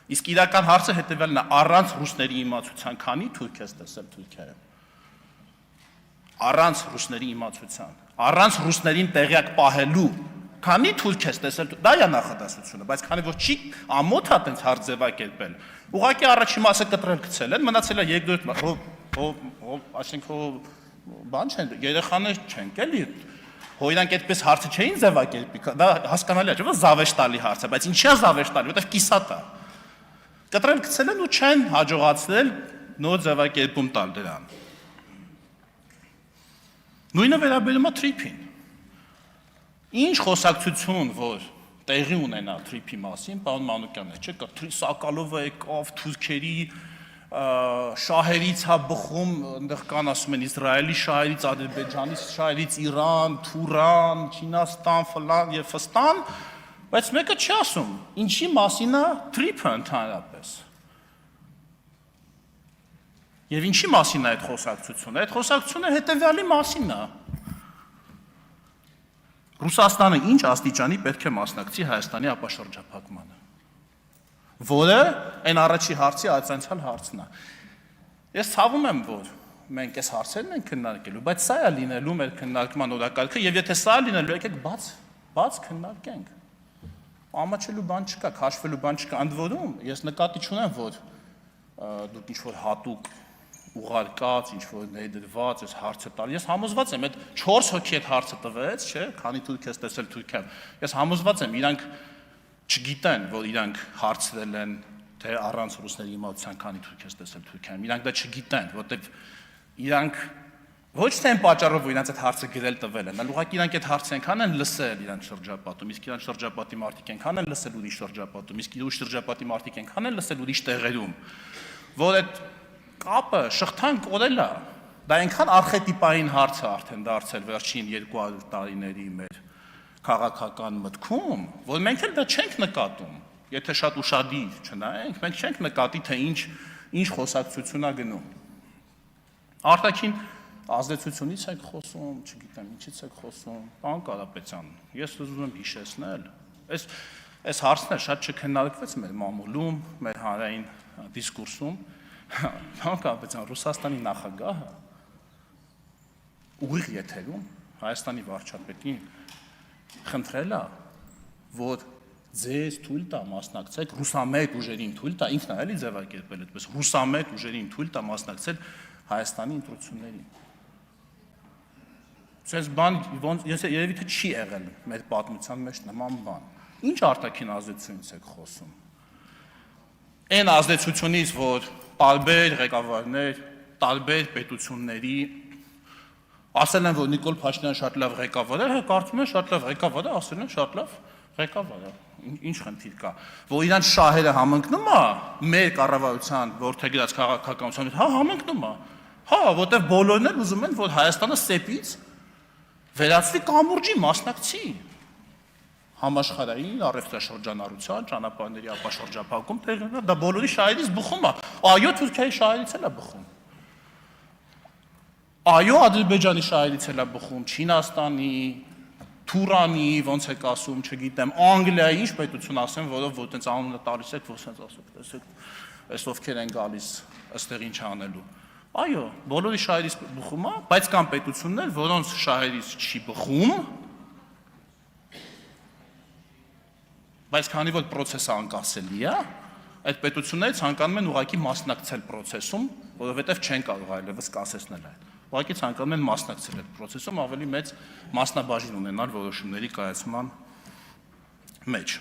Իսկ իրական հարցը հետևյալն է, առանց ռուսների իմացության քանի թուրք ես տեսել Թուրքիայում։ Առանց ռուսների իմացության, առանց ռուսներին տեղյակ պահելու, քանի թուրք ես տեսել, դա է նախադասությունը, բայց քանի որ չի ամոթ է տենց հարց ձևակերպել, ուղղակի առաջի մասը կտրել գցել են, մնացել է երկրորդ այսինքն բան չեն, երեխաներ չենք էլի, իրանք այդպես հարցը չէին ձևակերպի, դա հասկանալի է, չէ՞ զավեշտալի հարց է, բայց ինչի է զավեշտալի, որտեղ կիսատ է։ Կտրել գցել են ու չեն հաջողացնել նոր ձևակերպում տալ դրան։ Նույնը վերաբերում է թրիփին։ Ինչ խոսակցություն, որ տեղի ունենա թրիփի մասին, պարոն Մանուկյանն է, չէ՞, Սակալովը եկավ թուրքերի շահերից հա բխում, այնտեղ կան ասում են Իսրայելի շահերից, Ադրբեջանի շահերից, Իրան, Թուրան, Չինաստան, ֆլան եւ ֆստան, բայց մեկը չի ասում, ինչի մասին է թրիփը ընդհանրապես։ Եվ ինչի մասին է այդ խոսակցությունը։ Այդ խոսակցությունը հետևյալի մասին է։ Ռուսաստանը ինչ աստիճանի պետք է մասնակցի Հայաստանի ապաշրջափակմանը, որը այն առաջի հարցի արձանցյալ հարցն է։ Ես ցավում եմ, որ մենք այս հարցերն ենք քննարկելու, բայց սա է լինելու մեր քննարկման օրակարգը, եւ եթե սա է լինելու, եկեք բաց քննարկենք։ Ամաչելու բան չկա, քաշվելու բան չկա, ընդ որում ես նկատի չունեմ, որ դուք ինչ-որ հատուկ ուղարկած, ինչ-որ ներդրված այս հարցը տալ։ Ես համոզված եմ, այդ 4 հոգի այդ հարցը տվեց, չէ, քանի թուրք ես տեսել Թուրքիայում։ Ես համոզված եմ, իրանք չգիտեն, որ իրանք հարցրել են, թե առանց ռուսների իմացության քանի թուրք ես տեսել Թուրքիայում։ Իրանք դա չգիտեն, որտեղ իրանք ոչ թե այն պատճառով, որ իրանք այդ հարցը գրել տվել են, այլ ուղղակի իրանք այդ հարցը այնքան են լսել իրանք շրջապատում, իսկ իրանք շրջապատի մարդիկ այնքան են լսել ուրիշ շրջապատում, իսկ ուրիշ շրջապատի մարդիկ այնքան են լսել ուրիշ տեղերում, որ այդ կապը շղթան կորել է, դա այնքան արխետիպային հարց է արդեն դարձել վերջին 200 տարիների մեր քաղաքական մտքում, որ մենք էլ դա չենք նկատում, եթե շատ ուշադիր չնայենք, մենք չենք նկատի, թե ինչ խոսակցություն է գնում։ Արտաքին ազդեցությունից եք խոսում, չգիտեմ, ինչից եք խոսում, պարոն Կարապետյան, ես ուզում եմ հիշեցնել, այս հարցն շատ չքննարկվեց մեր մամուլում, մեր հանրային դիսկուրսում, պարոն Կարապետյան, Ռուսաստանի նախագահը ուղիղ եթերում Հայաստանի վարչապետին խնդրել է, որ ձեզ թույլ տա մասնակցեք ռուսամետ ուժերին թույլ տա, ինքն է էլի ձևակերպել այդպես, ռուսամետ ուժերին թույլ տա մասնակցել Հայաստանի ընտրություններին։ Ձեզ բան, ես երևի թե չի եղել մեր պատմության մեջ նման բան։ Ինչ արտաքին ազդեցությունից եք խոսում։ Այն ազդեցությունից, որ տարբեր ղեկավարներ, տարբեր պետությունների ասել են, որ Նիկոլ Փաշինյանը շատ լավ ղեկավար է, կարծում են շատ լավ ղեկավար է, ասել են շատ լավ ղեկավար է։ Ինչ խնդիր կա, որ իրանց շահերը համընկնում է մեր կառավարության որդեգրած քաղաքականության հետ, հա, համընկնում է։ Հա, որտեղ բոլորն էլ ուզում են, որ Հայաստանը սեպից վերածվի կամուրջի մասնակցի համաշխարհային առևտրաշրջանառության, ճանապարհների ապաշրջափակում տեղի ունենա, դա բոլորի շահերից բխում է։ Այո, Թուրքիայի շահերից էլ է բխում։ Այո, Ադրբեջանի շահերից էլ է բխում, Չինաստանի, Թուրանի, ոնց եք ասում, չգիտեմ, Անգլիայի, ինչ պետություն ասեմ, որով որ տենց անունը տալիս եք, որ սենց ասեք, տեսեք, այս ովքեր են գալիս, ըստեղ ինչ անելու։ Այո, բոլորի շահերից բխում է, բայց կան պետություններ, որոնց շահերից չի բխում, բայց քանի որ process-ը անկասելի է, այդ պետությունները ցանկանում են ուղղակի մասնակցել process-ում, որովհետև չեն կարող այլևս կասեցնել այդ։ Ուղղակի ցանկանում են մասնակցել այդ process-ում, ավելի մեծ մասնաբաժին ունենալ որոշումների կայացման մեջ։